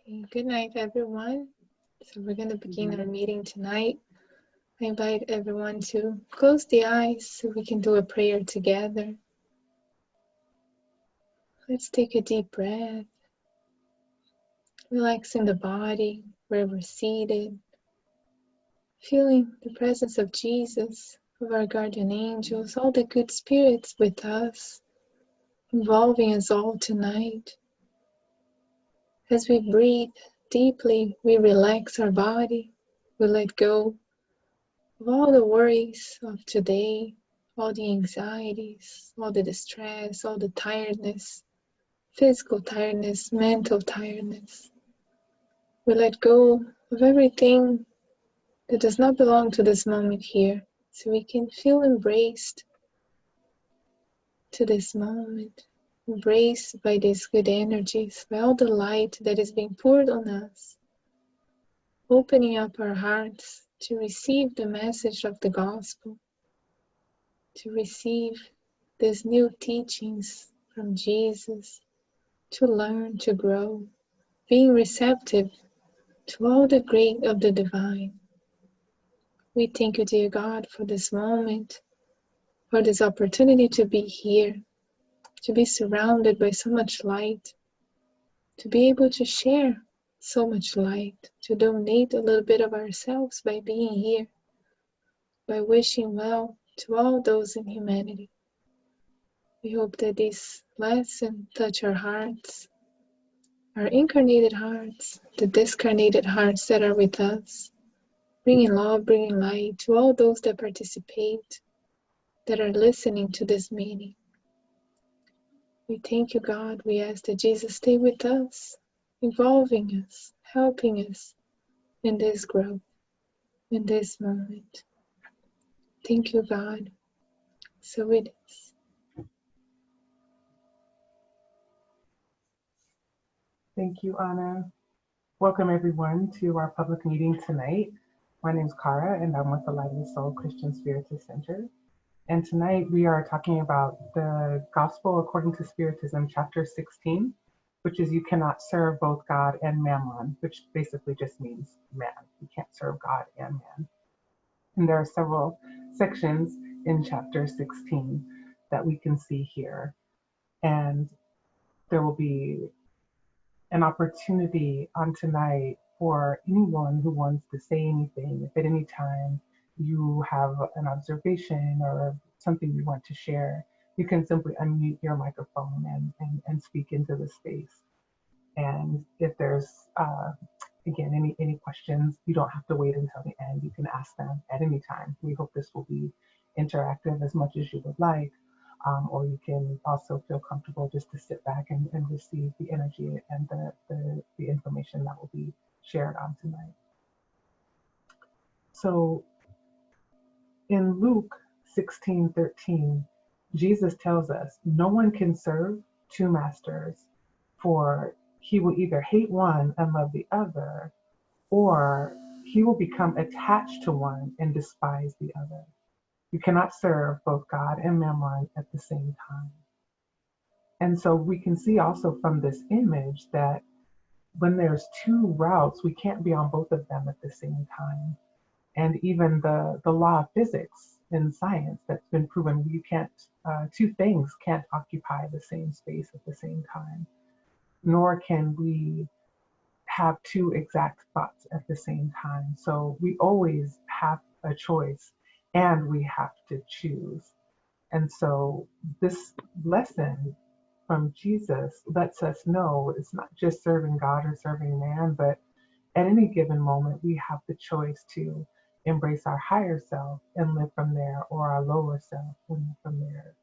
Okay, good night, everyone. So we're going to begin our meeting tonight. I invite everyone to close the eyes so we can do a prayer together. Let's take a deep breath, relaxing the body where we're seated, feeling the presence of Jesus, of our guardian angels, all the good spirits with us, involving us all tonight. As we breathe deeply, we relax our body, we let go of all the worries of today, all the anxieties, all the distress, all the tiredness, physical tiredness, mental tiredness. We let go of everything that does not belong to this moment here, so we can feel embraced to this moment, embraced by these good energies, by all the light that is being poured on us, opening up our hearts to receive the message of the gospel, to receive these new teachings from Jesus, to learn, to grow, being receptive to all the great of the divine. We thank you, dear God, for this moment, for this opportunity to be here, to be surrounded by so much light, to be able to share so much light, to donate a little bit of ourselves by being here, by wishing well to all those in humanity. We hope that this lesson touch our hearts, our incarnated hearts, the discarnated hearts that are with us, bringing love, bringing light to all those that participate, that are listening to this meeting. We thank you, God. We ask that Jesus stay with us, involving us, helping us in this growth, in this moment. Thank you, God. So it is. Thank you, Anna. Welcome, everyone, to our public meeting tonight. My name is Cara, and I'm with the Lively Soul Christian Spiritist Center. And tonight we are talking about the Gospel according to Spiritism, chapter 16, which is you cannot serve both God and Mammon, which basically just means man. You can't serve God and man. And there are several sections in chapter 16 that we can see here. And there will be an opportunity on tonight for anyone who wants to say anything. If at any time you have an observation or something you want to share, you can simply unmute your microphone and speak into the space. And if there's, again, any questions, you don't have to wait until the end. You can ask them at any time. We hope this will be interactive as much as you would like. Or you can also feel comfortable just to sit back and receive the energy and the information that will be shared on tonight. So in Luke 16:13, Jesus tells us, no one can serve two masters, for he will either hate one and love the other, or he will become attached to one and despise the other. You cannot serve both God and Mammon at the same time. And so we can see also from this image that when there's two routes, we can't be on both of them at the same time. And even the law of physics in science that's been proven, you can't, two things can't occupy the same space at the same time, nor can we have two exact thoughts at the same time. So we always have a choice and we have to choose. And so this lesson from Jesus lets us know it's not just serving God or serving man, but at any given moment, we have the choice to embrace our higher self and live from there, or our lower self and live from there.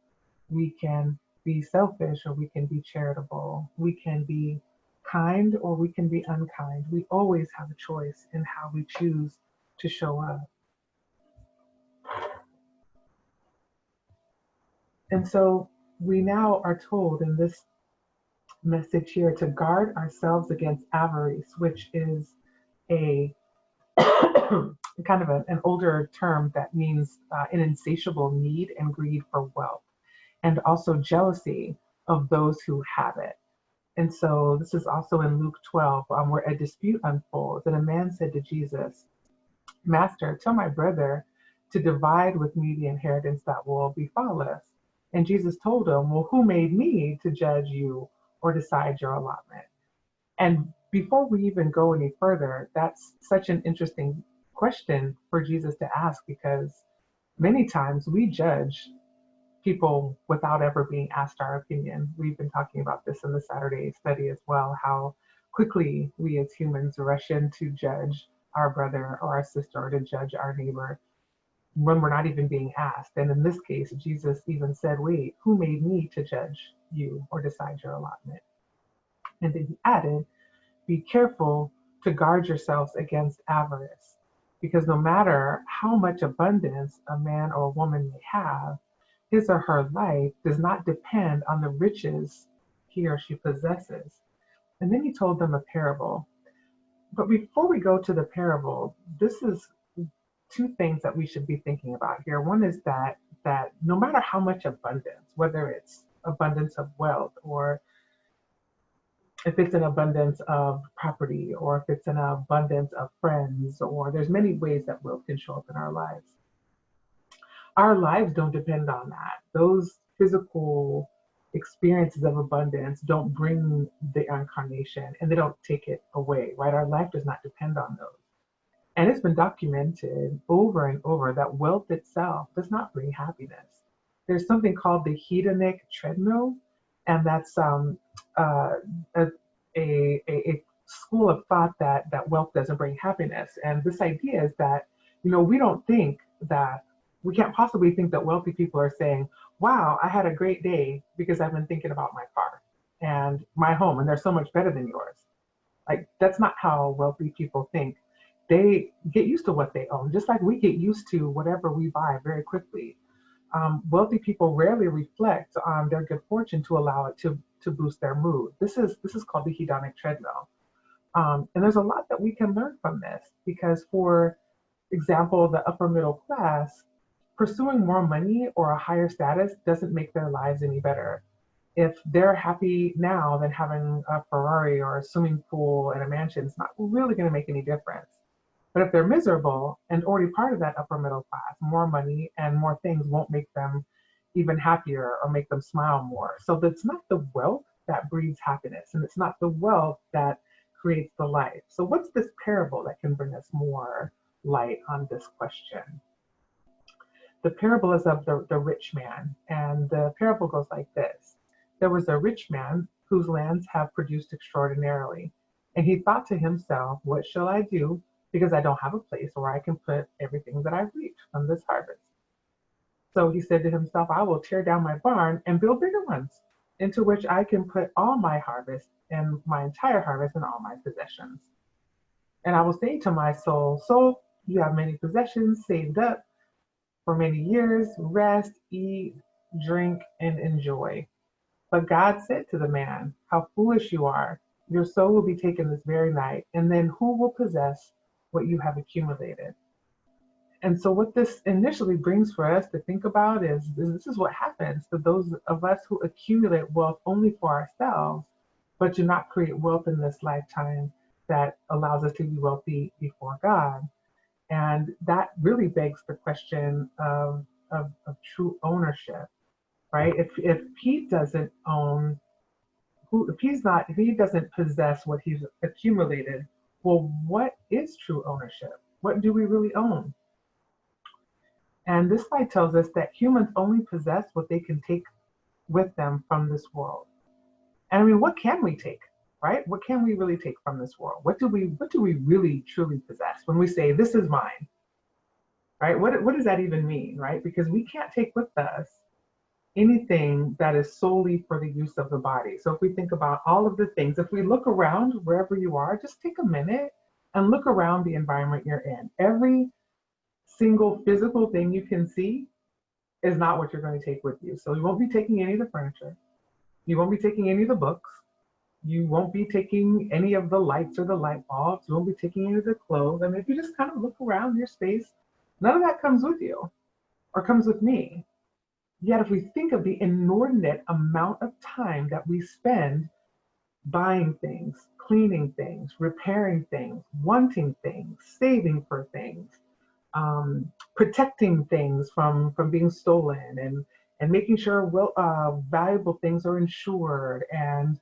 We can be selfish or we can be charitable. We can be kind or we can be unkind. We always have a choice in how we choose to show up. And so we now are told in this message here to guard ourselves against avarice, which is a kind of an older term that means an insatiable need and greed for wealth, and also jealousy of those who have it. And so this is also in Luke 12, where a dispute unfolds. And a man said to Jesus, Master, tell my brother to divide with me the inheritance that will befall us. And Jesus told him, well, who made me to judge you or decide your allotment? And before we even go any further, that's such an interesting question for Jesus to ask, because many times we judge people without ever being asked our opinion. We've been talking about this in the Saturday study as well, how quickly we as humans rush in to judge our brother or our sister or to judge our neighbor when we're not even being asked. And in this case, Jesus even said, wait, who made me to judge you or decide your allotment? And then he added, be careful to guard yourselves against avarice, because no matter how much abundance a man or a woman may have, his or her life does not depend on the riches he or she possesses. And then he told them a parable. But before we go to the parable, this is two things that we should be thinking about here. One is that no matter how much abundance, whether it's abundance of wealth, or if it's an abundance of property, or if it's an abundance of friends, or there's many ways that wealth can show up in our lives. Our lives don't depend on that. Those physical experiences of abundance don't bring the incarnation, and they don't take it away, right? Our life does not depend on those. And it's been documented over and over that wealth itself does not bring happiness. There's something called the hedonic treadmill, and that's a, a school of thought that wealth doesn't bring happiness. And this idea is that, we don't think that, we can't possibly think that wealthy people are saying, wow, I had a great day because I've been thinking about my car and my home, and they're so much better than yours. Like, that's not how wealthy people think. They get used to what they own, just like we get used to whatever we buy very quickly. Wealthy people rarely reflect on their good fortune to allow it to boost their mood. This is called the hedonic treadmill. And there's a lot that we can learn from this, because, for example, the upper middle class, pursuing more money or a higher status doesn't make their lives any better. If they're happy now, then having a Ferrari or a swimming pool and a mansion is not really going to make any difference. But if they're miserable and already part of that upper middle class, more money and more things won't make them even happier or make them smile more. So it's not the wealth that breeds happiness, and it's not the wealth that creates the life. So what's this parable that can bring us more light on this question? The parable is of the rich man, and the parable goes like this. There was a rich man whose lands have produced extraordinarily, and he thought to himself, what shall I do, because I don't have a place where I can put everything that I've reaped from this harvest? So he said to himself, I will tear down my barn and build bigger ones, into which I can put all my harvest and my entire harvest and all my possessions. And I will say to my soul, soul, you have many possessions saved up for many years. Rest, eat, drink, and enjoy. But God said to the man, how foolish you are. Your soul will be taken this very night, and then who will possess what you have accumulated? And so what this initially brings for us to think about is this is what happens to those of us who accumulate wealth only for ourselves, but do not create wealth in this lifetime that allows us to be wealthy before God. And that really begs the question of true ownership, right? If he doesn't own, if he doesn't possess what he's accumulated, well, what is true ownership? What do we really own? And this slide tells us that humans only possess what they can take with them from this world. And I mean, what can we take, right? What can we really take from this world? What do we really truly possess when we say this is mine, right? What does that even mean, right? Because we can't take with us anything that is solely for the use of the body. So if we think about all of the things, if we look around wherever you are, just take a minute and look around the environment you're in. Every single physical thing you can see is not what you're going to take with you. So you won't be taking any of the furniture. You won't be taking any of the books. You won't be taking any of the lights or the light bulbs. You won't be taking any of the clothes. I mean, if you just kind of look around your space, none of that comes with you or comes with me. Yet if we think of the inordinate amount of time that we spend buying things, cleaning things, repairing things, wanting things, saving for things, protecting things from being stolen, and making sure valuable things are insured, and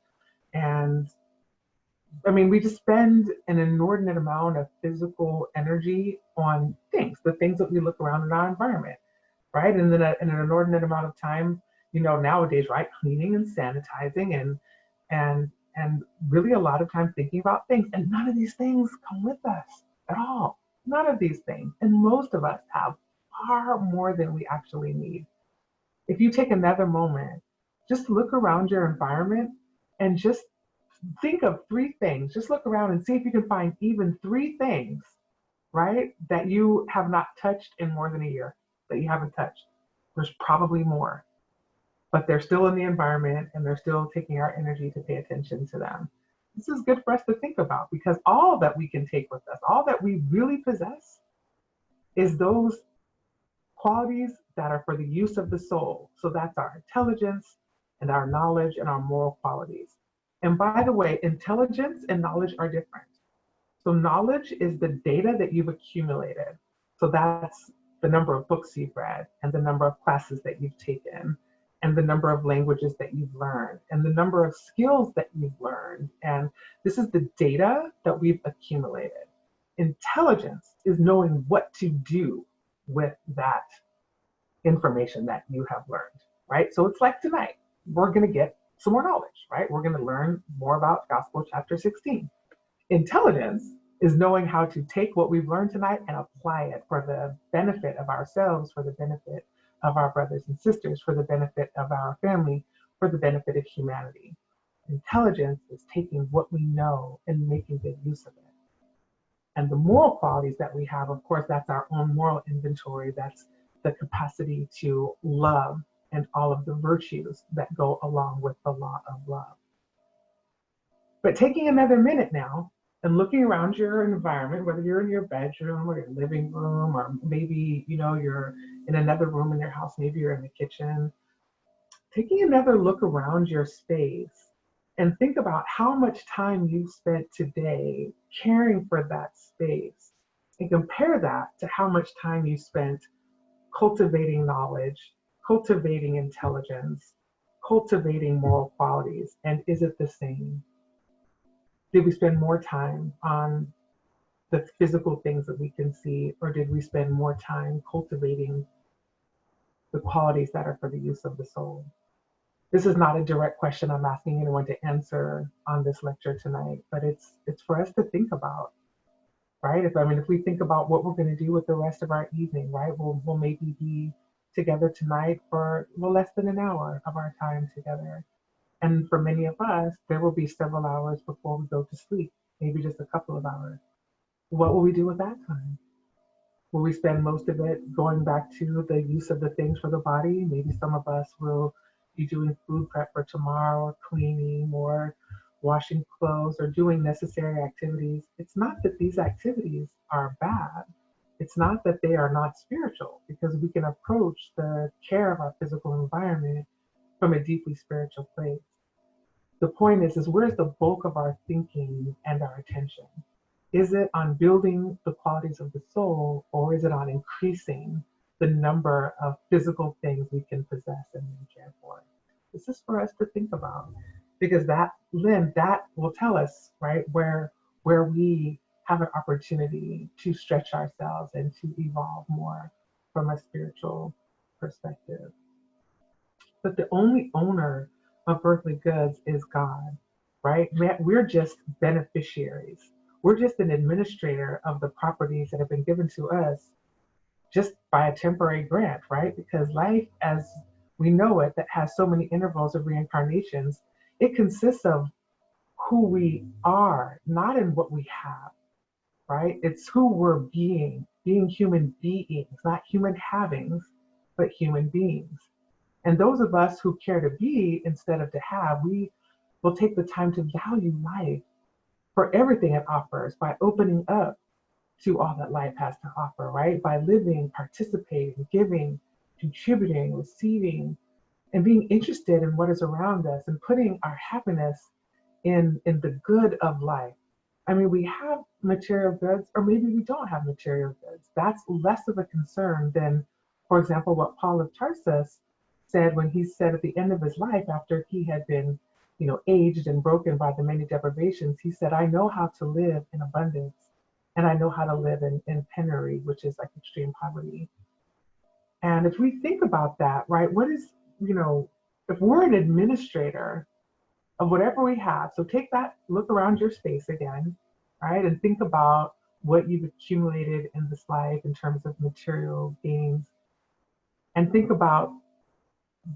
I mean, we just spend an inordinate amount of physical energy on things, the things that we look around in our environment, right? And then in an inordinate amount of time, nowadays, right, cleaning and sanitizing and really a lot of time thinking about things. And none of these things come with us at all. None of these things. And most of us have far more than we actually need. If you take another moment, just look around your environment and just think of three things. Just look around and see if you can find even three things, right, that you have not touched in more than a year, that you haven't touched. There's probably more, but they're still in the environment and they're still taking our energy to pay attention to them. This is good for us to think about because all that we can take with us, all that we really possess, is those qualities that are for the use of the soul. So that's our intelligence and our knowledge and our moral qualities. And by the way, intelligence and knowledge are different. So knowledge is the data that you've accumulated. So that's the number of books you've read and the number of classes that you've taken and the number of languages that you've learned and the number of skills that you've learned. And this is the data that we've accumulated. Intelligence is knowing what to do with that information that you have learned, right? So it's like tonight, we're going to get some more knowledge, right? We're going to learn more about Gospel chapter 16. Intelligence is knowing how to take what we've learned tonight and apply it for the benefit of ourselves, for the benefit of our brothers and sisters, for the benefit of our family, for the benefit of humanity. Intelligence is taking what we know and making good use of it. And the moral qualities that we have, of course, that's our own moral inventory. That's the capacity to love and all of the virtues that go along with the law of love. But taking another minute now and looking around your environment, whether you're in your bedroom or your living room, or maybe, you're in another room in your house, maybe you're in the kitchen, taking another look around your space and think about how much time you've spent today caring for that space and compare that to how much time you spent cultivating knowledge, cultivating intelligence, cultivating moral qualities. And is it the same? Did we spend more time on the physical things that we can see, or did we spend more time cultivating the qualities that are for the use of the soul? This is not a direct question I'm asking anyone to answer on this lecture tonight, but it's for us to think about, right? If we think about what we're going to do with the rest of our evening, right? We'll maybe be together tonight for less than an hour of our time together. And for many of us, there will be several hours before we go to sleep, maybe just a couple of hours. What will we do with that time? Will we spend most of it going back to the use of the things for the body? Maybe some of us will be doing food prep for tomorrow, or cleaning, or washing clothes, or doing necessary activities. It's not that these activities are bad. It's not that they are not spiritual, because we can approach the care of our physical environment from a deeply spiritual place. The point is where's the bulk of our thinking and our attention? Is it on building the qualities of the soul, or is it on increasing the number of physical things we can possess and care for? This is for us to think about, because that will tell us, right, where we have an opportunity to stretch ourselves and to evolve more from a spiritual perspective. But the only owner of earthly goods is God, right? We're just beneficiaries. We're just an administrator of the properties that have been given to us just by a temporary grant, right? Because life as we know it, that has so many intervals of reincarnations, it consists of who we are, not in what we have, right? It's who we're being human beings, not human havings, but human beings. And those of us who care to be instead of to have, we will take the time to value life for everything it offers by opening up to all that life has to offer, right? By living, participating, giving, contributing, receiving, and being interested in what is around us and putting our happiness in the good of life. I mean, we have material goods, or maybe we don't have material goods. That's less of a concern than, for example, what Paul of Tarsus said when he said at the end of his life, after he had been, aged and broken by the many deprivations, he said, I know how to live in abundance, and I know how to live in penury, which is like extreme poverty. And if we think about that, right, what is, if we're an administrator of whatever we have. So take that, look around your space again, right? And think about what you've accumulated in this life in terms of material gains. And think about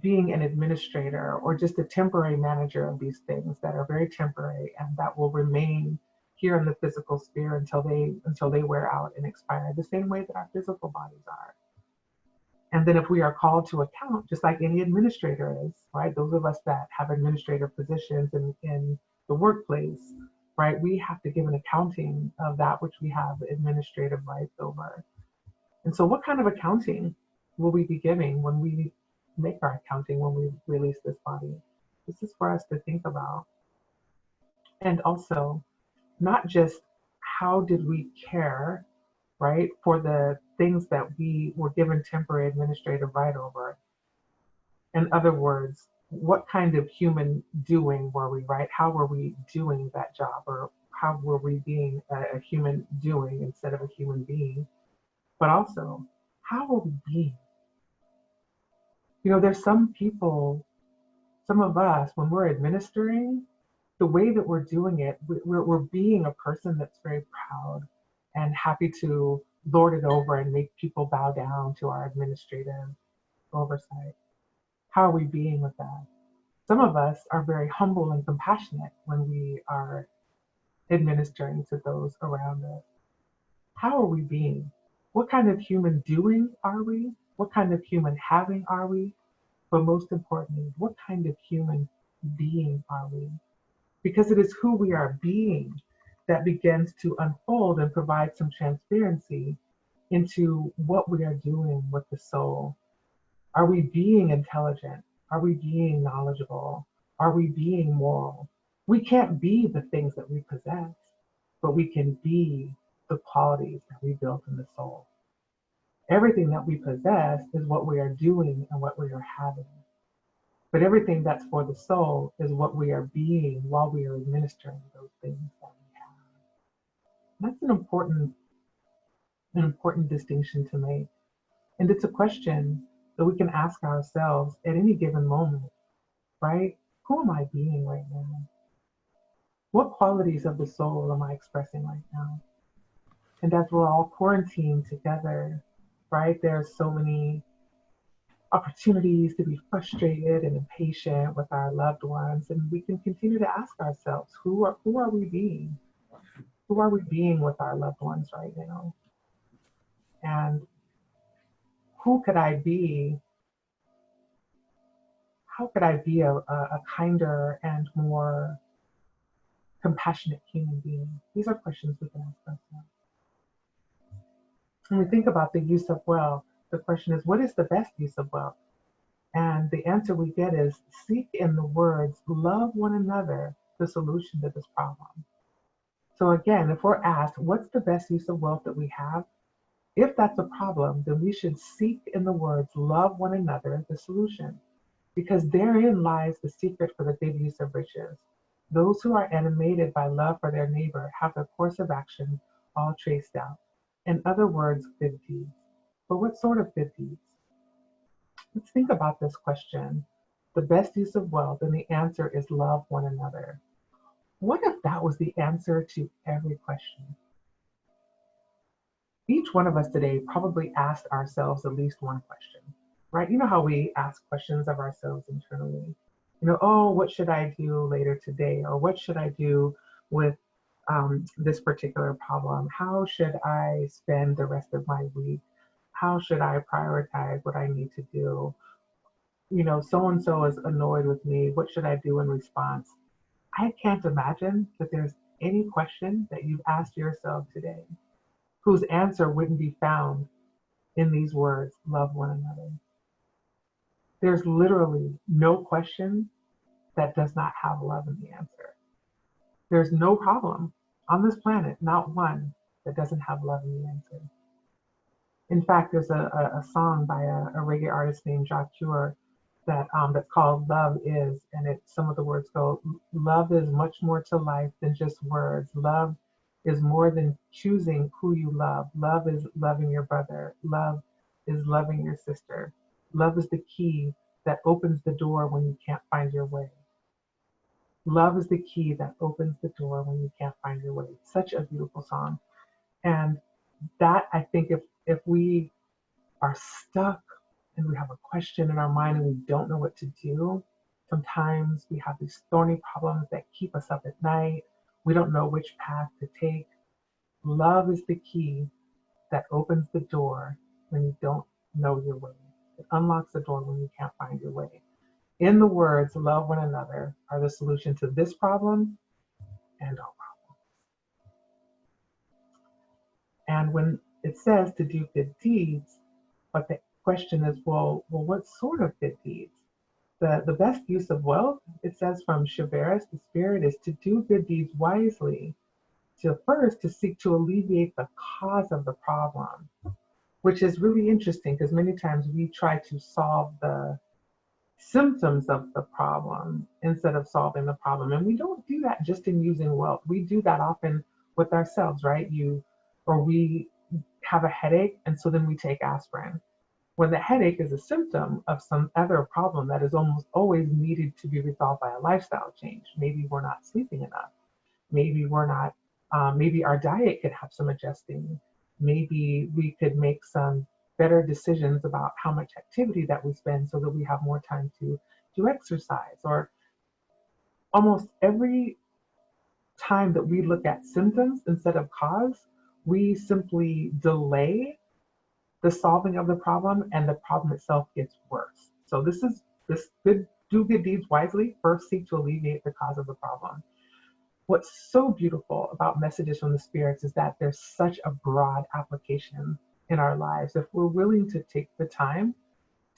being an administrator or just a temporary manager of these things that are very temporary and that will remain here in the physical sphere until they wear out and expire, the same way that our physical bodies are. And then if we are called to account, just like any administrator is, right? Those of us that have administrative positions in the workplace, right? We have to give an accounting of that which we have administrative rights over. And so what kind of accounting will we be giving when we make our accounting, when we release this body? This is for us to think about. And also, not just how did we care, right, for the things that we were given temporary administrative right over. In other words, what kind of human doing were we, right? How were we doing that job? Or how were we being a human doing instead of a human being? But also, how are we being? There's some people, some of us, when we're administering, the way that we're doing it, we're being a person that's very proud and happy to lord it over and make people bow down to our administrative oversight. How are we being with that? Some of us are very humble and compassionate when we are administering to those around us. How are we being? What kind of human doing are we? What kind of human having are we? But most importantly, what kind of human being are we? Because it is who we are being that begins to unfold and provide some transparency into what we are doing with the soul. Are we being intelligent? Are we being knowledgeable? Are we being moral? We can't be the things that we possess, but we can be the qualities that we built in the soul. Everything that we possess is what we are doing and what we are having. But everything that's for the soul is what we are being while we are administering those things that we have. That's an important distinction to make. And it's a question that we can ask ourselves at any given moment, right? Who am I being right now? What qualities of the soul am I expressing right now? And as we're all quarantined together, right, there's so many opportunities to be frustrated and impatient with our loved ones. And we can continue to ask ourselves, who are we being? Who are we being with our loved ones right now? And who could I be? How could I be a kinder and more compassionate human being? These are questions we can ask ourselves. When we think about the use of wealth, the question is, what is the best use of wealth? And the answer we get is, seek in the words, love one another, the solution to this problem. So again, if we're asked, what's the best use of wealth that we have? If that's a problem, then we should seek in the words, love one another, the solution. Because therein lies the secret for the good use of riches. Those who are animated by love for their neighbor have their course of action all traced out. In other words, good deeds. But what sort of good deeds? Let's think about this question. The best use of wealth, and the answer is love one another. What if that was the answer to every question? Each one of us today probably asked ourselves at least one question, right? You know how we ask questions of ourselves internally? Oh, what should I do later today? Or what should I do with this particular problem? How should I spend the rest of my week? How should I prioritize what I need to do? So-and-so is annoyed with me. What should I do in response? I can't imagine that there's any question that you've asked yourself today whose answer wouldn't be found in these words, love one another. There's literally no question that does not have love in the answer. There's no problem on this planet, not one, that doesn't have love in the answer. In fact, there's a song by a reggae artist named Jacques that's called "Love Is," and some of the words go, "Love is much more to life than just words. Love is more than choosing who you love. Love is loving your brother. Love is loving your sister. Love is the key that opens the door when you can't find your way. Love is the key that opens the door when you can't find your way." Such a beautiful song. And that, I think, if we are stuck and we have a question in our mind and we don't know what to do, sometimes we have these thorny problems that keep us up at night. We don't know which path to take. Love is the key that opens the door when you don't know your way. It unlocks the door when you can't find your way. In the words, love one another are the solution to this problem and all problems. And when it says to do good deeds, but the question is, what sort of good deeds? The best use of wealth, it says from Chiveres, the spirit, is to do good deeds wisely, to seek to alleviate the cause of the problem, which is really interesting because many times we try to solve the symptoms of the problem instead of solving the problem. And we don't do that just in using wealth. We do that often with ourselves, right? We have a headache, and so then we take aspirin, when the headache is a symptom of some other problem that is almost always needed to be resolved by a lifestyle change. Maybe we're not sleeping enough. Maybe our diet could have some adjusting. Maybe we could make some better decisions about how much activity that we spend so that we have more time to do exercise. Or almost every time that we look at symptoms instead of cause, we simply delay the solving of the problem, and the problem itself gets worse. So this do good deeds wisely. First, seek to alleviate the cause of the problem. What's so beautiful about messages from the spirits is that there's such a broad application in our lives. If we're willing to take the time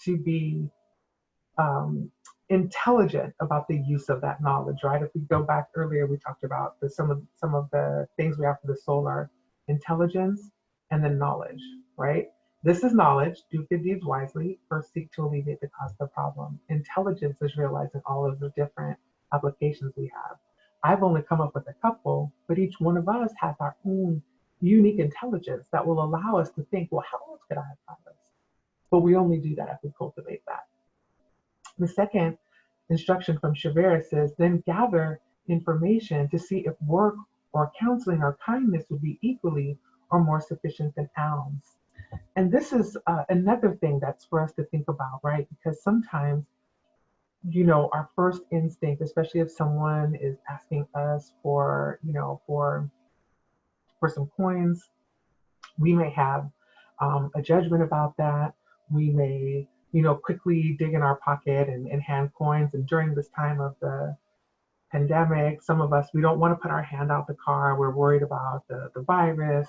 to be intelligent about the use of that knowledge, right? If we go back earlier, we talked about some of the things we have for the soul are intelligence and then knowledge, right? This is knowledge. Do good deeds wisely. First, seek to alleviate the cause of the problem. Intelligence is realizing all of the different applications we have. I've only come up with a couple, but each one of us has our own unique intelligence that will allow us to think, well, how else could I have thought this? But we only do that if we cultivate that. The second instruction from Shavera says, then gather information to see if work or counseling or kindness would be equally or more sufficient than alms. And this is another thing that's for us to think about, right? Because sometimes, our first instinct, especially if someone is asking us for some coins, we may have a judgment about that. We may, quickly dig in our pocket and hand coins. And during this time of the pandemic, some of us, we don't want to put our hand out the car. We're worried about the virus.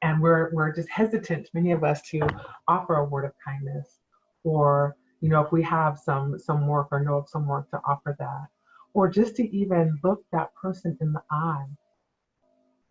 And we're just hesitant, many of us, to offer a word of kindness, or if we have some work or know of some work, to offer that, or just to even look that person in the eye.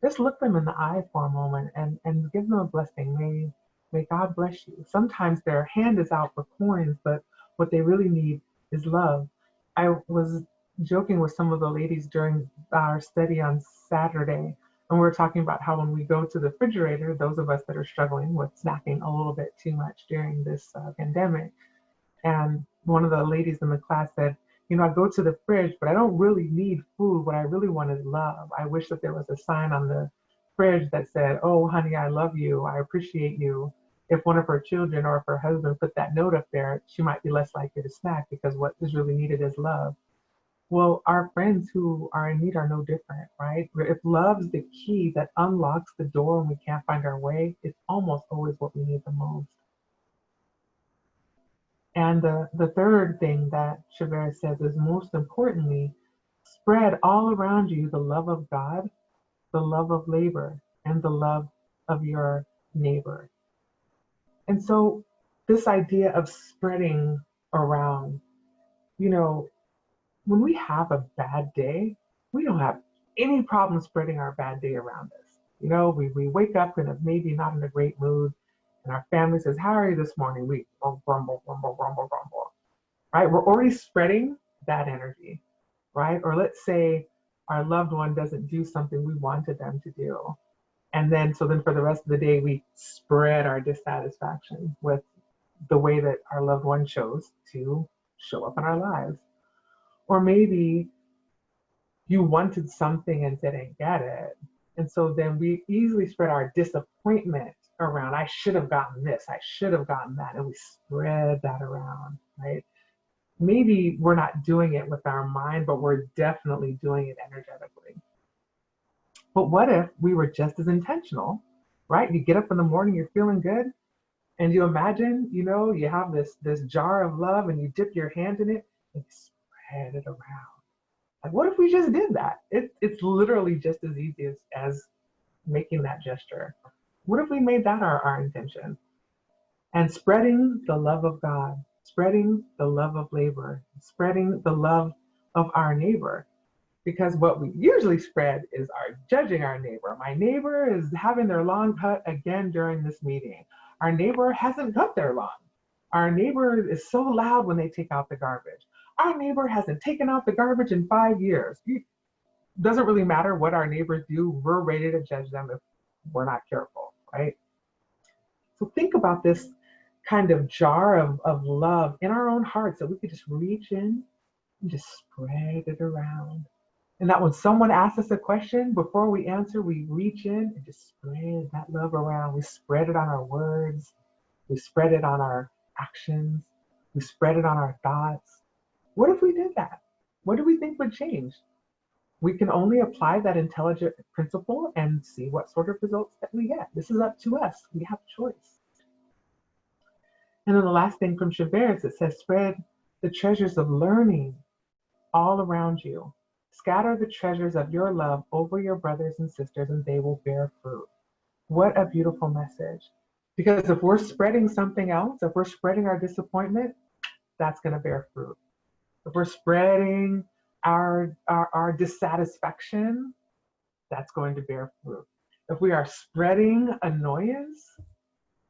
Just look them in the eye for a moment and give them a blessing. May God bless you. Sometimes their hand is out for coins, but what they really need is love. I was joking with some of the ladies during our study on Saturday, and we were talking about how when we go to the refrigerator, those of us that are struggling with snacking a little bit too much during this pandemic, and one of the ladies in the class said, I go to the fridge, but I don't really need food. What I really want is love. I wish that there was a sign on the fridge that said, oh, honey, I love you. I appreciate you. If one of her children or if her husband put that note up there, she might be less likely to snack, because what is really needed is love. Well, our friends who are in need are no different, right? If love's the key that unlocks the door when we can't find our way, it's almost always what we need the most. And the third thing that Shavera says is, most importantly, spread all around you the love of God, the love of labor, and the love of your neighbor. And so this idea of spreading around, when we have a bad day, we don't have any problem spreading our bad day around us. You know, we wake up and maybe not in a great mood, and our family says, "How are you this morning?" We grumble, grumble, grumble, grumble, right? We're already spreading that energy, right? Or let's say our loved one doesn't do something we wanted them to do. And then, so then for the rest of the day, we spread our dissatisfaction with the way that our loved one chose to show up in our lives. Or maybe you wanted something and didn't get it. And so then we easily spread our disappointment around. I should have gotten this, I should have gotten that. And we spread that around, right? Maybe we're not doing it with our mind, but we're definitely doing it energetically. But what if we were just as intentional, right? You get up in the morning, you're feeling good, and you imagine, you know, you have this jar of love and you dip your hand in it and you spread it around. Like, what if we just did that? It's literally just as easy as making that gesture. What if we made that our intention? And spreading the love of God, spreading the love of labor, spreading the love of our neighbor. Because what we usually spread is our judging our neighbor. My neighbor is having their lawn cut again during this meeting. Our neighbor hasn't cut their lawn. Our neighbor is so loud when they take out the garbage. Our neighbor hasn't taken out the garbage in 5 years. It doesn't really matter what our neighbors do. We're ready to judge them if we're not careful, right? So think about this kind of jar of love in our own hearts that we could just reach in and just spread it around. And that when someone asks us a question, before we answer, we reach in and just spread that love around. We spread it on our words. We spread it on our actions. We spread it on our thoughts. What if we did that? What do we think would change? We can only apply that intelligent principle and see what sort of results that we get. This is up to us. We have choice. And then the last thing from Chabert, it says, spread the treasures of learning all around you. Scatter the treasures of your love over your brothers and sisters, and they will bear fruit. What a beautiful message. Because if we're spreading something else, if we're spreading our disappointment, that's going to bear fruit. If we're spreading our dissatisfaction, that's going to bear fruit. If we are spreading annoyance,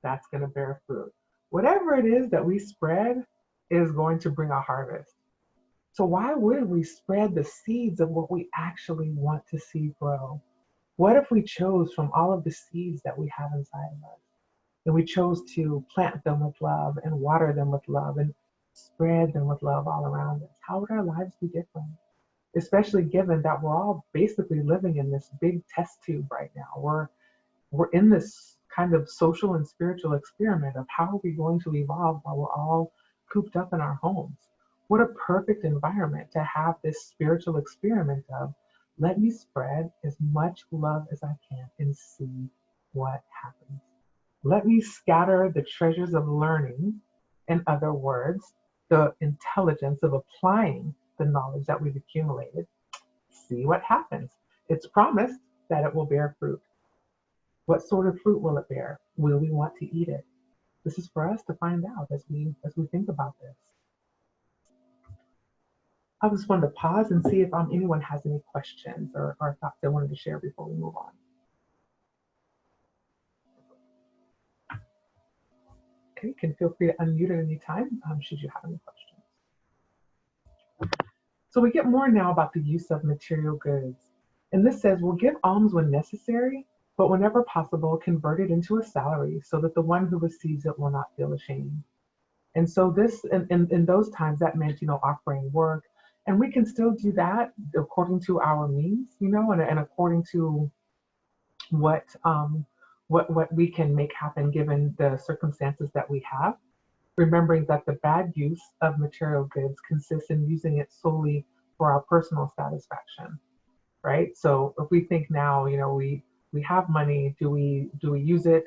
that's going to bear fruit. Whatever it is that we spread is going to bring a harvest. So why wouldn't we spread the seeds of what we actually want to see grow? What if we chose from all of the seeds that we have inside of us, and we chose to plant them with love and water them with love and spread them with love all around us? How would our lives be different? Especially given that we're all basically living in this big test tube right now. We're in this kind of social and spiritual experiment of how are we going to evolve while we're all cooped up in our homes. What a perfect environment to have this spiritual experiment of, let me spread as much love as I can and see what happens. Let me scatter the treasures of learning, in other words, the intelligence of applying the knowledge that we've accumulated. See what happens. It's promised that it will bear fruit. What sort of fruit will it bear? Will we want to eat it? This is for us to find out as we think about this. I just wanted to pause and see if anyone has any questions or thoughts they wanted to share before we move on. Okay, you can feel free to unmute at any time should you have any questions. So we get more now about the use of material goods. And this says, we'll give alms when necessary, but whenever possible, convert it into a salary so that the one who receives it will not feel ashamed. And so this, in those times, that meant, offering work. And we can still do that according to our means, and according to what we can make happen given the circumstances that we have. Remembering that the bad use of material goods consists in using it solely for our personal satisfaction, right? So if we think now, we have money, do we use it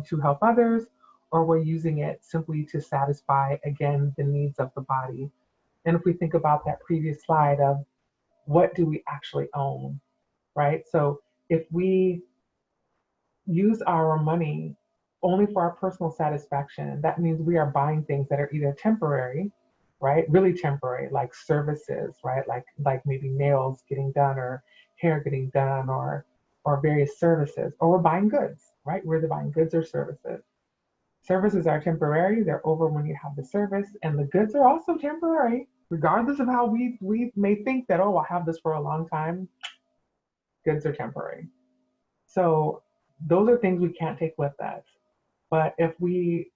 to help others, or we're using it simply to satisfy, again, the needs of the body? And if we think about that previous slide of what do we actually own, right? So if we use our money only for our personal satisfaction, that means we are buying things that are either temporary right? Really temporary, like services, right? Like maybe nails getting done or hair getting done or various services, or we're buying goods, right? We're either buying goods or services. Services are temporary, they're over when you have the service, and the goods are also temporary, regardless of how we may think that, oh, I'll have this for a long time. Goods are temporary. So those are things we can't take with us. But if we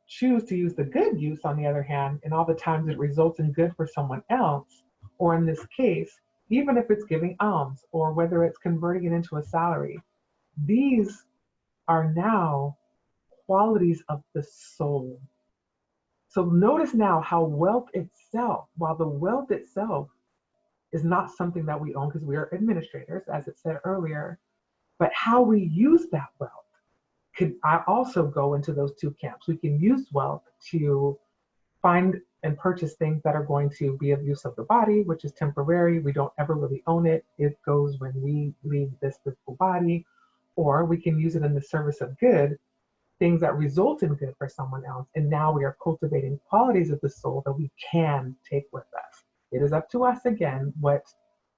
choose to use the good use, on the other hand, and all the times it results in good for someone else, or in this case, even if it's giving alms or whether it's converting it into a salary, these are now qualities of the soul. So notice now how wealth itself, while the wealth itself is not something that we own because we are administrators, as it said earlier, but how we use that wealth could I also go into those two camps. We can use wealth to find and purchase things that are going to be of use of the body, which is temporary. We don't ever really own it. It goes when we leave this physical body. Or we can use it in the service of good, things that result in good for someone else. And now we are cultivating qualities of the soul that we can take with us. It is up to us again what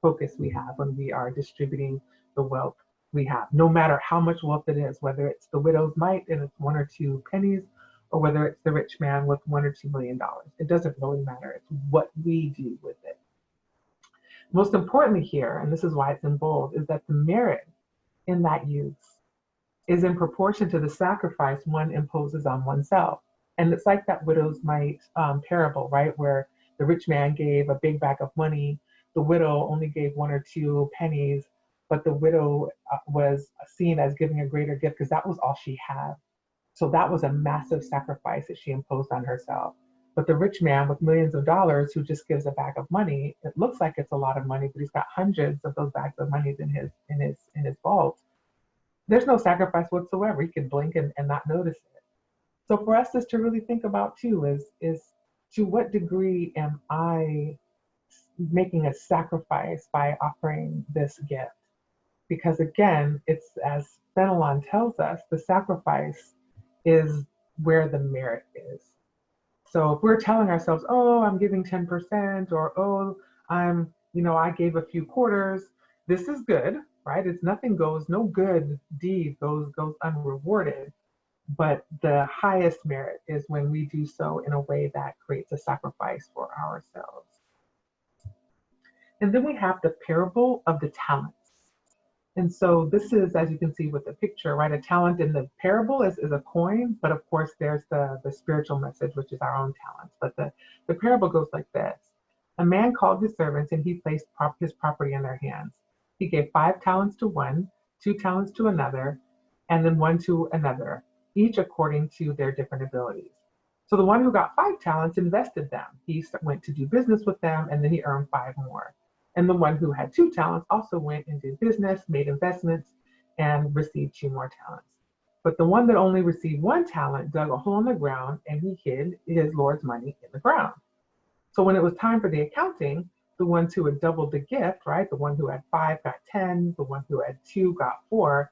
focus we have when we are distributing the wealth we have, no matter how much wealth it is, whether it's the widow's mite and it's 1 or 2 pennies, or whether it's the rich man with $1 or $2 million. It doesn't really matter. It's what we do with it. Most importantly here, and this is why it's in bold, is that the merit in that use is in proportion to the sacrifice one imposes on oneself. And it's like that widow's mite parable, right? Where the rich man gave a big bag of money, the widow only gave 1 or 2 pennies, but the widow was seen as giving a greater gift because that was all she had. So that was a massive sacrifice that she imposed on herself. But the rich man with millions of dollars who just gives a bag of money, it looks like it's a lot of money, but he's got hundreds of those bags of money in his vault. There's no sacrifice whatsoever. He can blink and not notice it. So for us is to really think about too is to what degree am I making a sacrifice by offering this gift? Because again, it's as Fenelon tells us, the sacrifice is where the merit is. So if we're telling ourselves, oh, I'm giving 10%, or oh, I gave a few quarters, this is good, right? It's no good deed goes unrewarded. But the highest merit is when we do so in a way that creates a sacrifice for ourselves. And then we have the parable of the talents. And so this is, as you can see with the picture, right? A talent in the parable is a coin, but of course there's the spiritual message, which is our own talents. But the parable goes like this. A man called his servants and he placed his property in their hands. He gave 5 talents to one, 2 talents to another, and then 1 to another, each according to their different abilities. So the one who got 5 talents invested them. He went to do business with them, and then he earned 5 more. And the one who had 2 talents also went and did business, made investments, and received 2 more talents. But the one that only received 1 talent dug a hole in the ground and he hid his Lord's money in the ground. So when it was time for the accounting, the ones who had doubled the gift, right? The one who had 5 got 10, the one who had 2 got 4.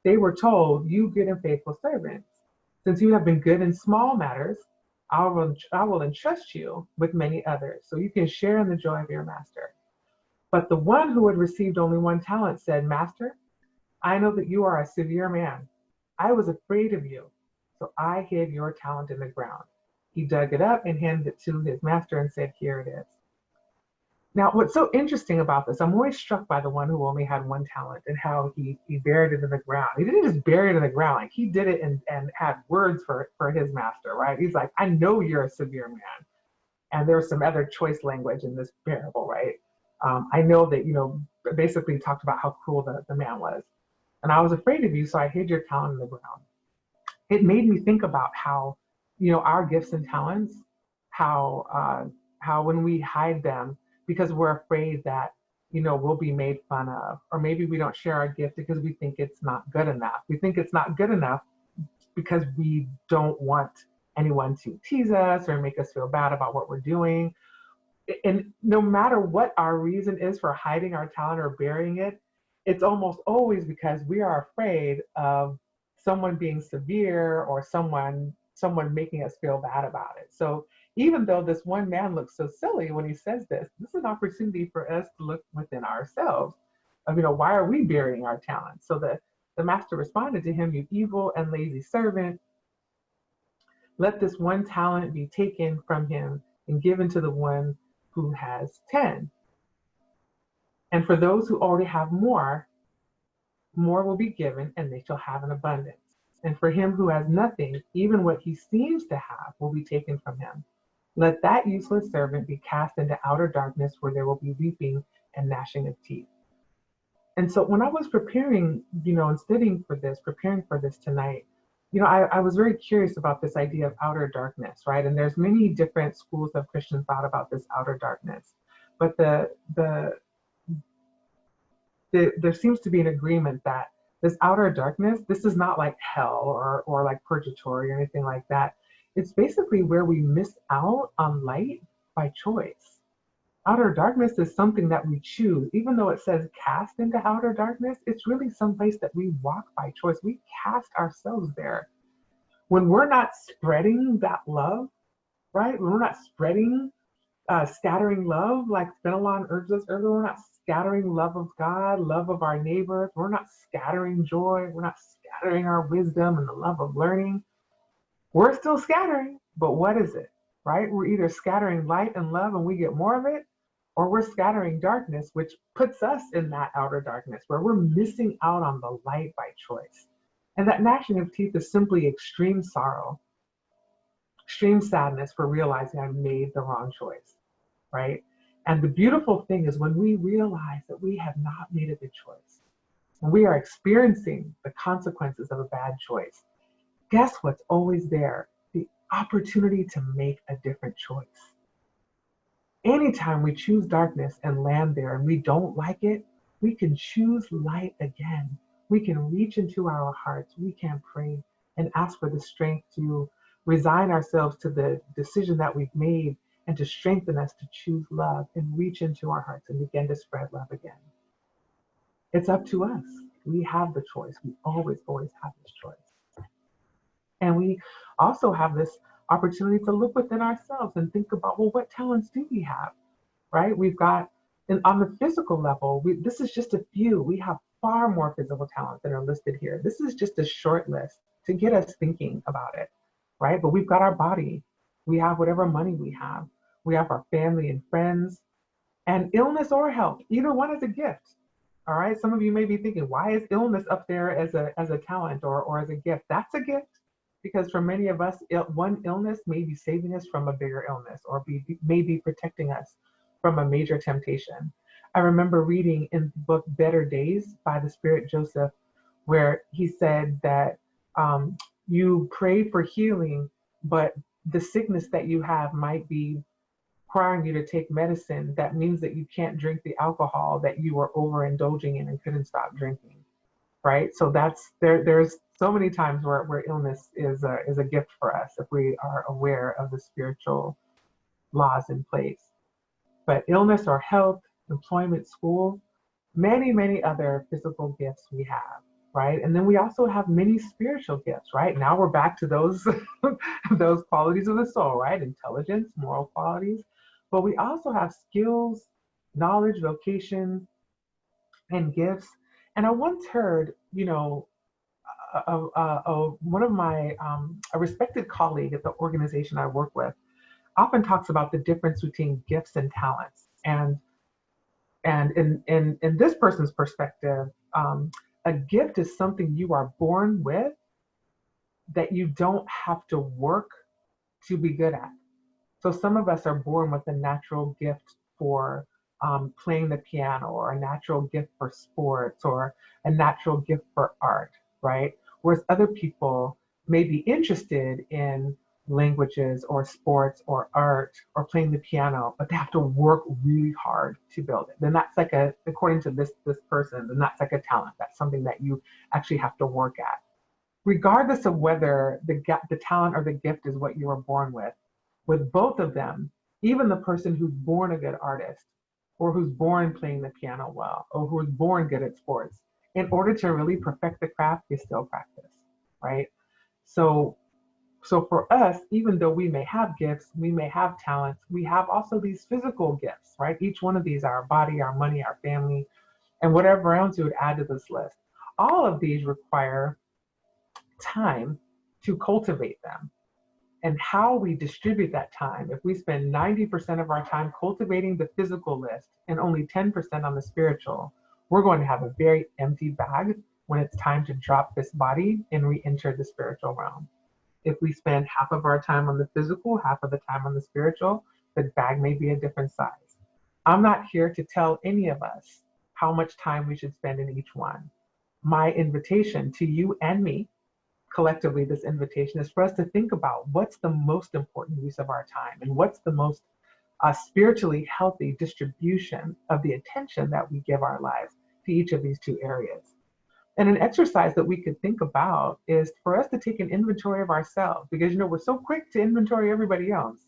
They were told, you good and faithful servants, since you have been good in small matters, I will entrust you with many others, so you can share in the joy of your master. But the one who had received only 1 talent said, Master, I know that you are a severe man. I was afraid of you, so I hid your talent in the ground. He dug it up and handed it to his master and said, here it is. Now, what's so interesting about this, I'm always struck by the one who only had 1 talent and how he buried it in the ground. He didn't just bury it in the ground, like he did it and had words for his master, right? He's like, I know you're a severe man. And there's some other choice language in this parable, right? I know that, basically talked about how cruel the man was. And I was afraid of you, so I hid your talent in the ground. It made me think about how, our gifts and talents, how when we hide them because we're afraid that, we'll be made fun of, or maybe we don't share our gift because we think it's not good enough. We think it's not good enough because we don't want anyone to tease us or make us feel bad about what we're doing. And no matter what our reason is for hiding our talent or burying it, it's almost always because we are afraid of someone being severe or someone making us feel bad about it. So even though this one man looks so silly when he says this is an opportunity for us to look within ourselves of, why are we burying our talents? So the master responded to him, you evil and lazy servant, let this one talent be taken from him and given to the one who has 10. And for those who already have more will be given, and they shall have an abundance. And for him who has nothing, even what he seems to have will be taken from him. Let that useless servant be cast into outer darkness, where there will be weeping and gnashing of teeth. And so when I was preparing, and studying for this, preparing for this tonight, I was very curious about this idea of outer darkness, right? And there's many different schools of Christian thought about this outer darkness. But there seems to be an agreement that this outer darkness, this is not like hell or like purgatory or anything like that. It's basically where we miss out on light by choice. Outer darkness is something that we choose. Even though it says cast into outer darkness, it's really someplace that we walk by choice. We cast ourselves there. When we're not spreading that love, right? When we're not spreading, scattering love, like Fenelon urged us earlier, we're not scattering love of God, love of our neighbors. We're not scattering joy. We're not scattering our wisdom and the love of learning. We're still scattering, but what is it, right? We're either scattering light and love and we get more of it, or we're scattering darkness, which puts us in that outer darkness where we're missing out on the light by choice. And that gnashing of teeth is simply extreme sorrow, extreme sadness for realizing I made the wrong choice, right? And the beautiful thing is when we realize that we have not made a good choice, when we are experiencing the consequences of a bad choice, guess what's always there? The opportunity to make a different choice. Anytime we choose darkness and land there and we don't like it, we can choose light again. We can reach into our hearts. We can pray and ask for the strength to resign ourselves to the decision that we've made and to strengthen us to choose love and reach into our hearts and begin to spread love again. It's up to us. We have the choice. We always have this choice. And we also have this opportunity to look within ourselves and think about, well, what talents do we have, right? We've got, and on the physical level, this is just a few. We have far more physical talents that are listed here. This is just a short list to get us thinking about it, right? But we've got our body. We have whatever money we have. We have our family and friends, and illness or health. Either one is a gift. All right. Some of you may be thinking, why is illness up there as a talent or as a gift? That's a gift. Because for many of us, one illness may be saving us from a bigger illness or may be protecting us from a major temptation. I remember reading in the book Better Days by the Spirit Joseph, where he said that you pray for healing, but the sickness that you have might be requiring you to take medicine. That means that you can't drink the alcohol that you were overindulging in and couldn't stop drinking. Right? So there's so many times where illness is a gift for us if we are aware of the spiritual laws in place. But illness or health, employment, school, many other physical gifts we have, right? And then we also have many spiritual gifts, right? Now we're back to those those qualities of the soul, right? Intelligence, moral qualities. But we also have skills, knowledge, vocation, and gifts. And I once heard, one of my, a respected colleague at the organization I work with often talks about the difference between gifts and talents. And in this person's perspective, a gift is something you are born with that you don't have to work to be good at. So some of us are born with a natural gift for playing the piano, or a natural gift for sports, or a natural gift for art, right? Whereas other people may be interested in languages or sports or art or playing the piano, but they have to work really hard to build it. Then that's like according to this person, then that's like a talent. That's something that you actually have to work at. Regardless of whether the talent or the gift is what you were born with both of them, even the person who's born a good artist, or who's born playing the piano well, or who's born good at sports, in order to really perfect the craft, you still practice, right? So So for us, even though we may have gifts, we may have talents, we have also these physical gifts, right? Each one of these, our body, our money, our family, and whatever else you would add to this list. All of these require time to cultivate them. And how we distribute that time, if we spend 90% of our time cultivating the physical list and only 10% on the spiritual, we're going to have a very empty bag when it's time to drop this body and re-enter the spiritual realm. If we spend half of our time on the physical, half of the time on the spiritual, the bag may be a different size. I'm not here to tell any of us how much time we should spend in each one. My invitation to you and me, collectively, this invitation is for us to think about what's the most important use of our time and what's the most spiritually healthy distribution of the attention that we give our lives to each of these two areas. And an exercise that we could think about is for us to take an inventory of ourselves, because we're so quick to inventory everybody else.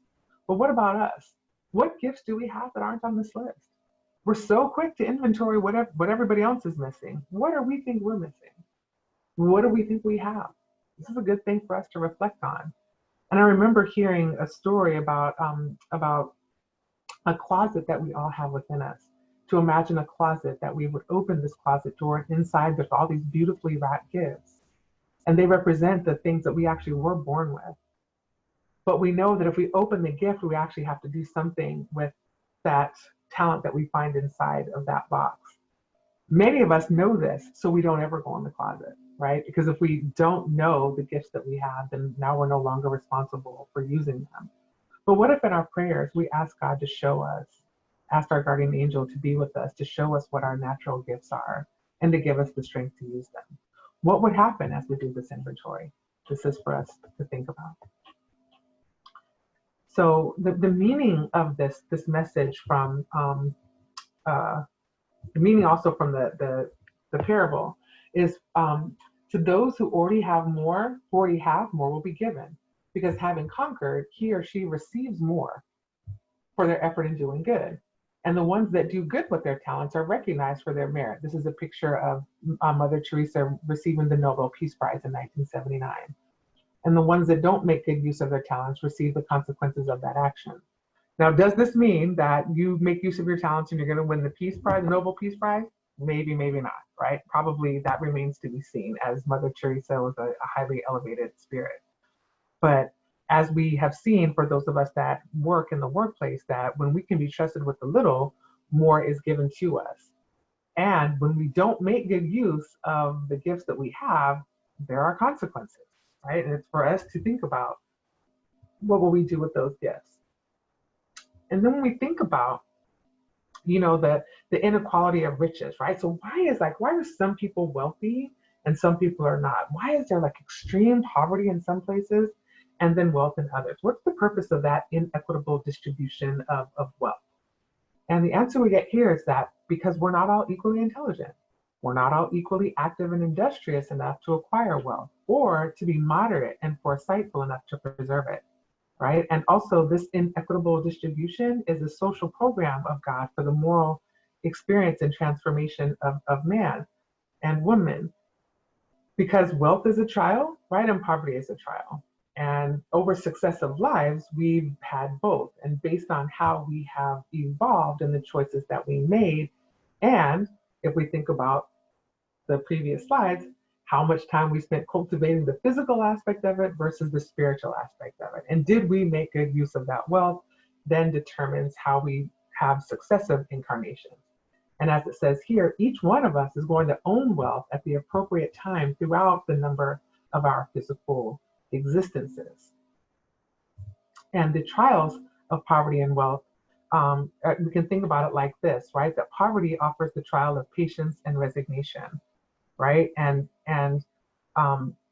But what about us? What gifts do we have that aren't on this list? We're so quick to inventory what everybody else is missing. What do we think we're missing? What do we think we have? This is a good thing for us to reflect on. And I remember hearing a story about a closet that we all have within us. To imagine a closet that we would open this closet door, and inside there's all these beautifully wrapped gifts. And they represent the things that we actually were born with. But we know that if we open the gift, we actually have to do something with that talent that we find inside of that box. Many of us know this, so we don't ever go in the closet, right? Because if we don't know the gifts that we have, then now we're no longer responsible for using them. But what if in our prayers we ask God to show us, ask our guardian angel to be with us, to show us what our natural gifts are, and to give us the strength to use them? What would happen as we do this inventory? This is for us to think about. So the meaning of this message from the meaning also from the parable is to those who already have more will be given, because having conquered, he or she receives more for their effort in doing good. And the ones that do good with their talents are recognized for their merit. This is a picture of Mother Teresa receiving the Nobel Peace Prize in 1979. And the ones that don't make good use of their talents receive the consequences of that action. Now, does this mean that you make use of your talents and you're going to win the Peace Prize, the Nobel Peace Prize? Maybe, maybe not, right? Probably that remains to be seen, as Mother Teresa was a highly elevated spirit. But as we have seen, for those of us that work in the workplace, that when we can be trusted with the little, more is given to us. And when we don't make good use of the gifts that we have, there are consequences, right? And it's for us to think about, what will we do with those gifts? And then when we think about, the inequality of riches, right? So why are some people wealthy and some people are not? Why is there extreme poverty in some places and then wealth in others? What's the purpose of that inequitable distribution of wealth? And the answer we get here is that because we're not all equally intelligent. We're not all equally active and industrious enough to acquire wealth, or to be moderate and foresightful enough to preserve it. Right? And also, this inequitable distribution is a social program of God for the moral experience and transformation of man and woman. Because wealth is a trial, right? And poverty is a trial. And over successive lives, we've had both. And based on how we have evolved and the choices that we made, and if we think about the previous slides, how much time we spent cultivating the physical aspect of it versus the spiritual aspect of it. And did we make good use of that wealth, then determines how we have successive incarnations. And as it says here, each one of us is going to own wealth at the appropriate time throughout the number of our physical existences. And the trials of poverty and wealth, we can think about it like this, right? That poverty offers the trial of patience and resignation. Right? And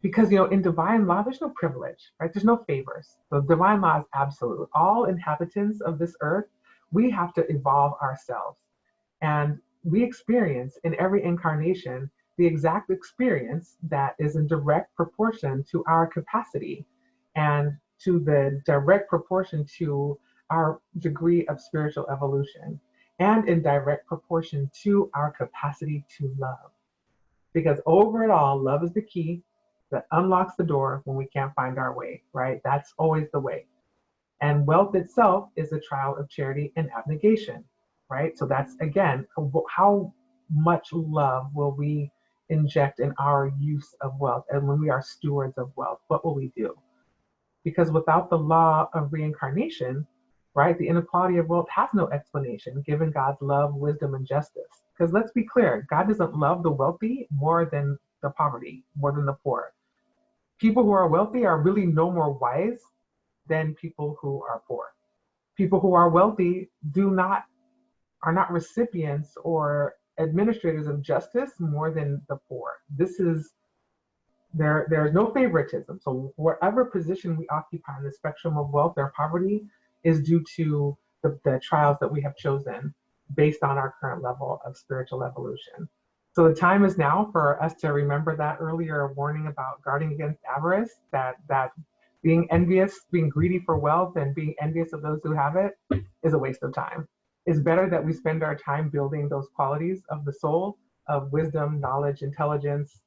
because, in divine law, there's no privilege, right? There's no favors. So divine law is absolute. All inhabitants of this earth, we have to evolve ourselves. And we experience in every incarnation the exact experience that is in direct proportion to our capacity and to the direct proportion to our degree of spiritual evolution, and in direct proportion to our capacity to love. Because over it all, love is the key. that unlocks the door when we can't find our way, right? That's always the way. And wealth itself is a trial of charity and abnegation, right? So that's, again, how much love will we inject in our use of wealth? And when we are stewards of wealth, what will we do? Because without the law of reincarnation, right, the inequality of wealth has no explanation given God's love, wisdom, and justice. Because let's be clear, God doesn't love the wealthy more than the poverty, more than the poor. People who are wealthy are really no more wise than people who are poor. People who are wealthy are not recipients or administrators of justice more than the poor. There's no favoritism. So whatever position we occupy in the spectrum of wealth or poverty is due to the trials that we have chosen based on our current level of spiritual evolution. So the time is now for us to remember that earlier warning about guarding against avarice, that being envious, being greedy for wealth, and being envious of those who have it is a waste of time. It's better that we spend our time building those qualities of the soul, of wisdom, knowledge, intelligence,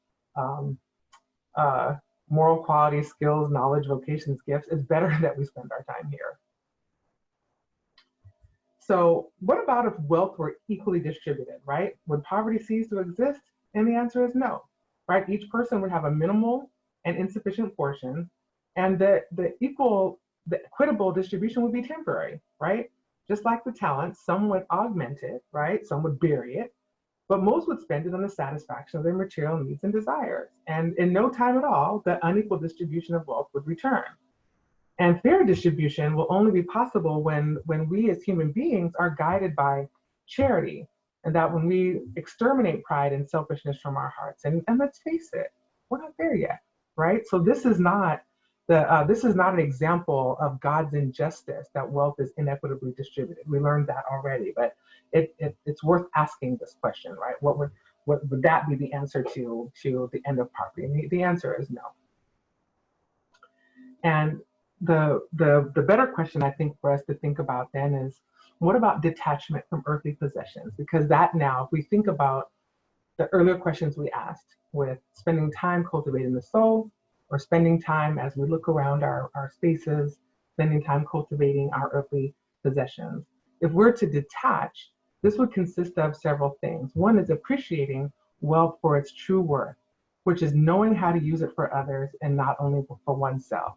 moral qualities, skills, knowledge, vocations, gifts. It's better that we spend our time here. So what about if wealth were equally distributed, right? Would poverty cease to exist? And the answer is no, right? Each person would have a minimal and insufficient portion, and the equitable distribution would be temporary, right? Just like the talent, some would augment it, right? Some would bury it, but most would spend it on the satisfaction of their material needs and desires. And in no time at all, the unequal distribution of wealth would return. And fair distribution will only be possible when we as human beings are guided by charity, and that when we exterminate pride and selfishness from our hearts. And let's face it, we're not there yet, right? So this is not an example of God's injustice that wealth is inequitably distributed. We learned that already, but it's worth asking this question, right? What would that be the answer to the end of poverty? And the answer is no. And the better question I think for us to think about then is, what about detachment from earthly possessions? Because that now, if we think about the earlier questions we asked with spending time cultivating the soul, or spending time as we look around our spaces, spending time cultivating our earthly possessions. If we're to detach, this would consist of several things. One is appreciating wealth for its true worth, which is knowing how to use it for others and not only for oneself.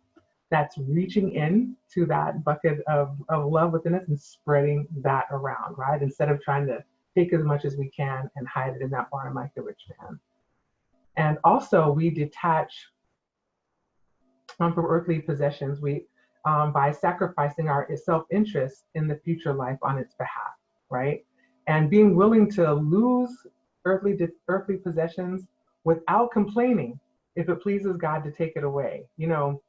That's reaching in to that bucket of love within us and spreading that around, right? Instead of trying to take as much as we can and hide it in that barn like the rich man. And also we detach from earthly possessions by sacrificing our self-interest in the future life on its behalf, right? And being willing to lose earthly possessions without complaining if it pleases God to take it away. You know,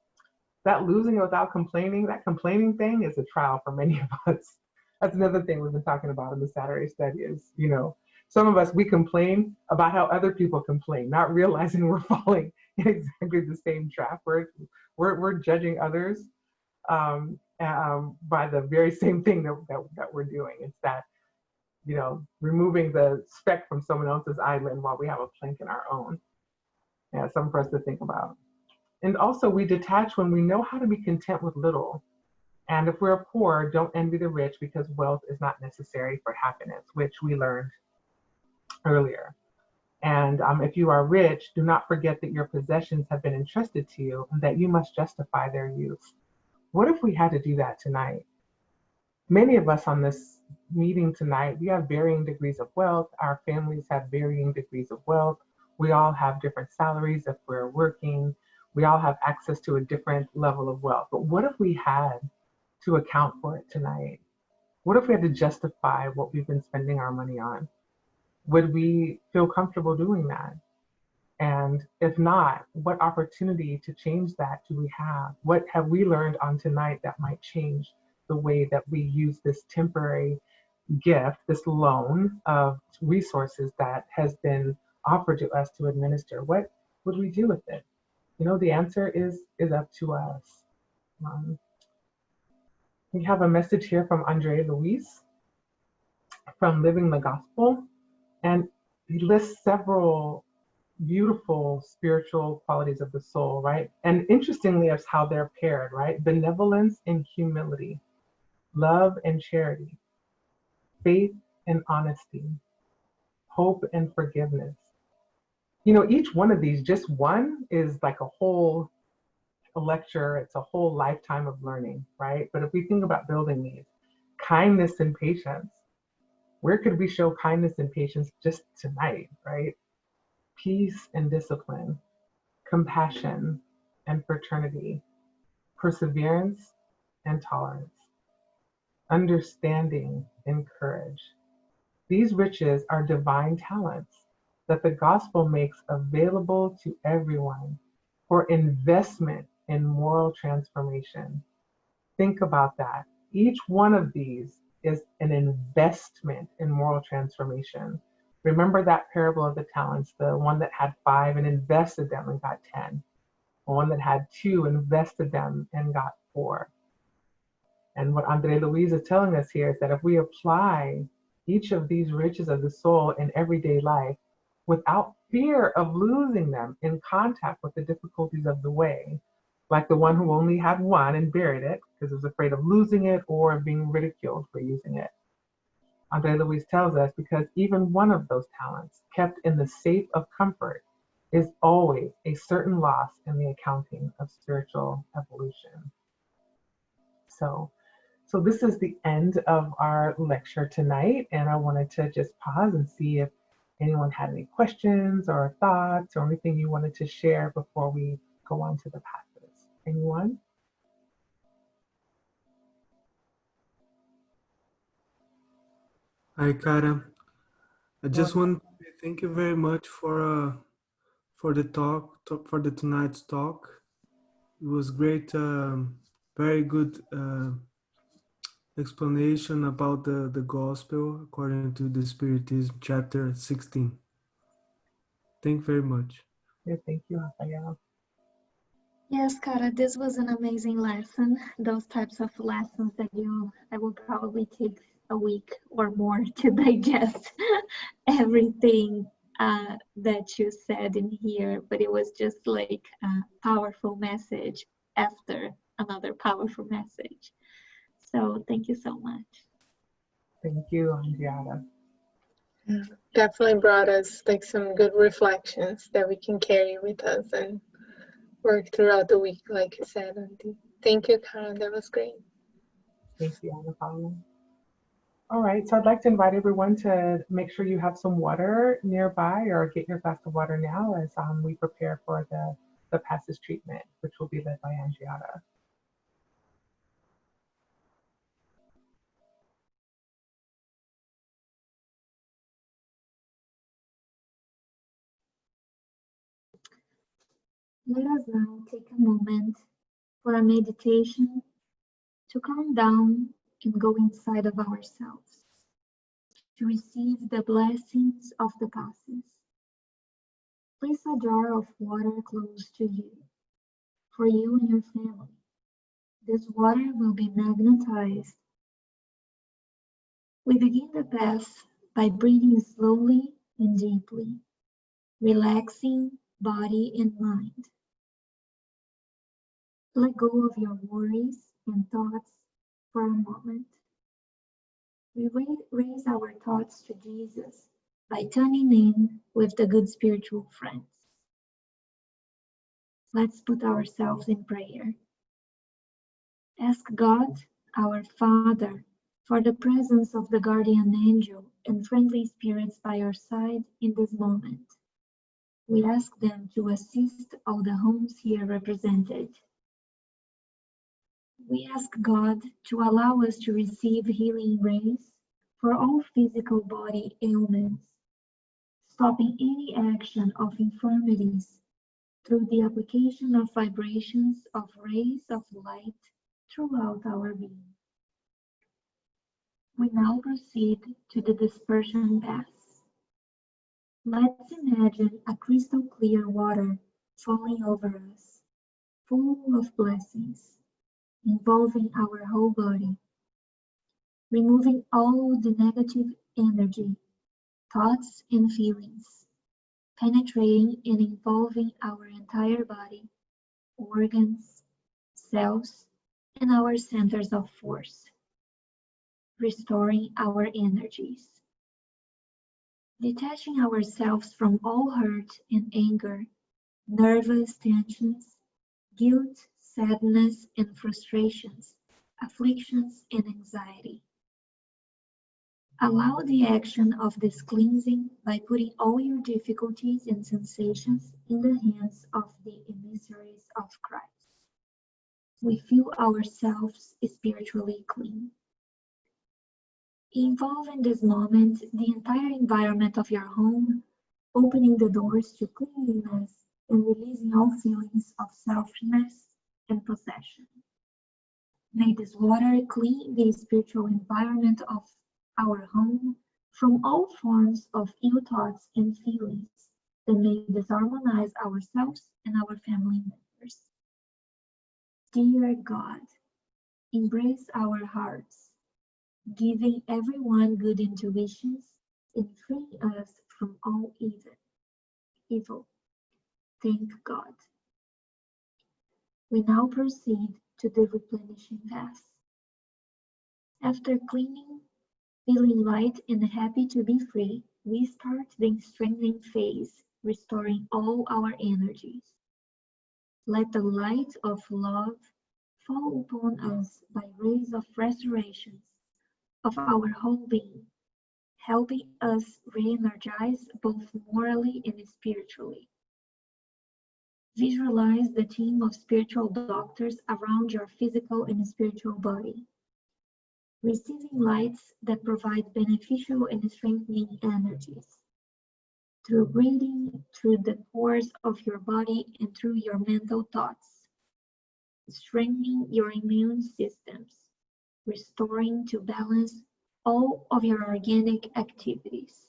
that losing without complaining, that complaining thing is a trial for many of us. That's another thing we've been talking about in the Saturday study is, you know, some of us, we complain about how other people complain, not realizing we're falling in exactly the same trap. We're judging others by the very same thing that we're doing. It's that, you know, removing the speck from someone else's island while we have a plank in our own. Yeah, something for us to think about. And also we detach when we know how to be content with little. And if we're poor, don't envy the rich because wealth is not necessary for happiness, which we learned earlier. And if you are rich, do not forget that your possessions have been entrusted to you and that you must justify their use. What if we had to do that tonight? Many of us on this meeting tonight, we have varying degrees of wealth. Our families have varying degrees of wealth. We all have different salaries if we're working. We all have access to a different level of wealth. But what if we had to account for it tonight? What if we had to justify what we've been spending our money on? Would we feel comfortable doing that? And if not, what opportunity to change that do we have? What have we learned on tonight that might change the way that we use this temporary gift, this loan of resources that has been offered to us to administer? What would we do with it? You know, the answer is up to us. We have a message here from Andre Luis from Living the Gospel, and he lists several beautiful spiritual qualities of the soul, right? And interestingly, it's how they're paired, right? Benevolence and humility, love and charity, faith and honesty, hope and forgiveness. You know, each one of these, just one is like a whole lecture, it's a whole lifetime of learning, right? But if we think about building these, kindness and patience, where could we show kindness and patience just tonight, right? Peace and discipline, compassion and fraternity, perseverance and tolerance, understanding and courage. These riches are divine talents that the gospel makes available to everyone for investment in moral transformation. Think about that. Each one of these is an investment in moral transformation. Remember that parable of the talents, the one that had five and invested them and got 10, the one that had two invested them and got four. And what Andre Louise is telling us here is that if we apply each of these riches of the soul in everyday life without fear of losing them in contact with the difficulties of the way, like the one who only had one and buried it because he was afraid of losing it or being ridiculed for using it. Andre Louise tells us because even one of those talents kept in the safe of comfort is always a certain loss in the accounting of spiritual evolution. So this is the end of our lecture tonight, and I wanted to just pause and see if anyone had any questions or thoughts or anything you wanted to share before we go on to the passages. Anyone? Hi, Kara. I Well, just want to say thank you very much for the for the tonight's talk. It was great, very good explanation about the gospel according to the Spiritism, chapter 16. Thank you very much. thank you, Rafael. Yes, Cara, this was an amazing lesson. Those types of lessons I will probably take a week or more to digest everything that you said in here, but it was just like a powerful message after another powerful message. So thank you so much. Thank you, Andriana. Definitely brought us like some good reflections that we can carry with us and work throughout the week, like you said, Auntie. Thank you, Karen. That was great. Thank you, Anna Paula. All right, so I'd like to invite everyone to make sure you have some water nearby or get your glass of water now as we prepare for the passage treatment, which will be led by Andriana. Let us now take a moment for a meditation to calm down and go inside of ourselves, to receive the blessings of the passes. Place a jar of water close to you, for you and your family. This water will be magnetized. We begin the path by breathing slowly and deeply, relaxing body and mind. Let go of your worries and thoughts for a moment. We raise our thoughts to Jesus by tuning in with the good spiritual friends. Let's put ourselves in prayer. Ask God, our Father, for the presence of the guardian angel and friendly spirits by your side in this moment. We ask them to assist all the homes here represented. We ask God to allow us to receive healing rays for all physical body ailments, stopping any action of infirmities through the application of vibrations of rays of light throughout our being. We now proceed to the dispersion paths. Let's imagine a crystal clear water falling over us, full of blessings, involving our whole body, removing all the negative energy, thoughts and feelings, penetrating and involving our entire body, organs, cells, and our centers of force, restoring our energies. Detaching ourselves from all hurt and anger, nervous tensions, guilt, sadness, and frustrations, afflictions, and anxiety. Allow the action of this cleansing by putting all your difficulties and sensations in the hands of the emissaries of Christ. We feel ourselves spiritually clean. Involve in this moment the entire environment of your home, opening the doors to cleanliness and releasing all feelings of selfishness and possession. May this water clean the spiritual environment of our home from all forms of ill thoughts and feelings that may disharmonize ourselves and our family members. Dear God, embrace our hearts, giving everyone good intuitions and freeing us from all evil. Thank God. We now proceed to the replenishing bath. After cleaning, feeling light and happy to be free, we start the strengthening phase, restoring all our energies. Let the light of love fall upon us by rays of restoration of our whole being, helping us re-energize both morally and spiritually. Visualize the team of spiritual doctors around your physical and spiritual body, receiving lights that provide beneficial and strengthening energies. Through breathing, through the pores of your body, and through your mental thoughts, strengthening your immune systems, restoring to balance all of your organic activities,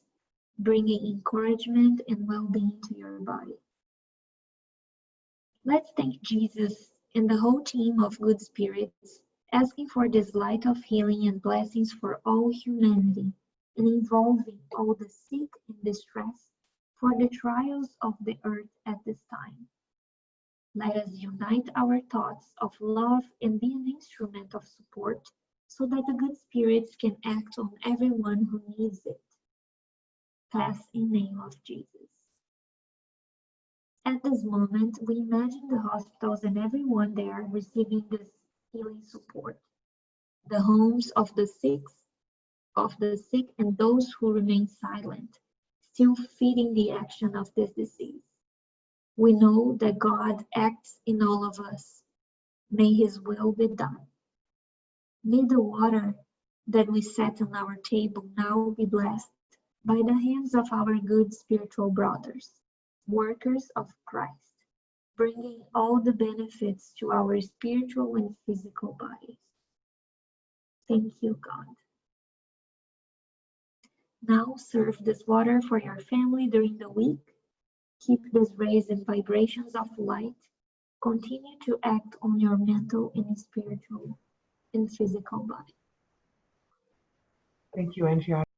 bringing encouragement and well-being to your body. Let's thank Jesus and the whole team of good spirits, asking for this light of healing and blessings for all humanity, and involving all the sick and distressed for the trials of the earth at this time. Let us unite our thoughts of love and be an instrument of support so that the good spirits can act on everyone who needs it. Pass in name of Jesus. At this moment, we imagine the hospitals and everyone there receiving this healing support, the homes of the sick and those who remain silent, still feeding the action of this disease. We know that God acts in all of us. May His will be done. May the water that we set on our table now be blessed by the hands of our good spiritual brothers, workers of Christ, bringing all the benefits to our spiritual and physical bodies. Thank you, God. Now serve this water for your family during the week. Keep these rays and vibrations of light. Continue to act on your mental and spiritual and physical body. Thank you, Angie.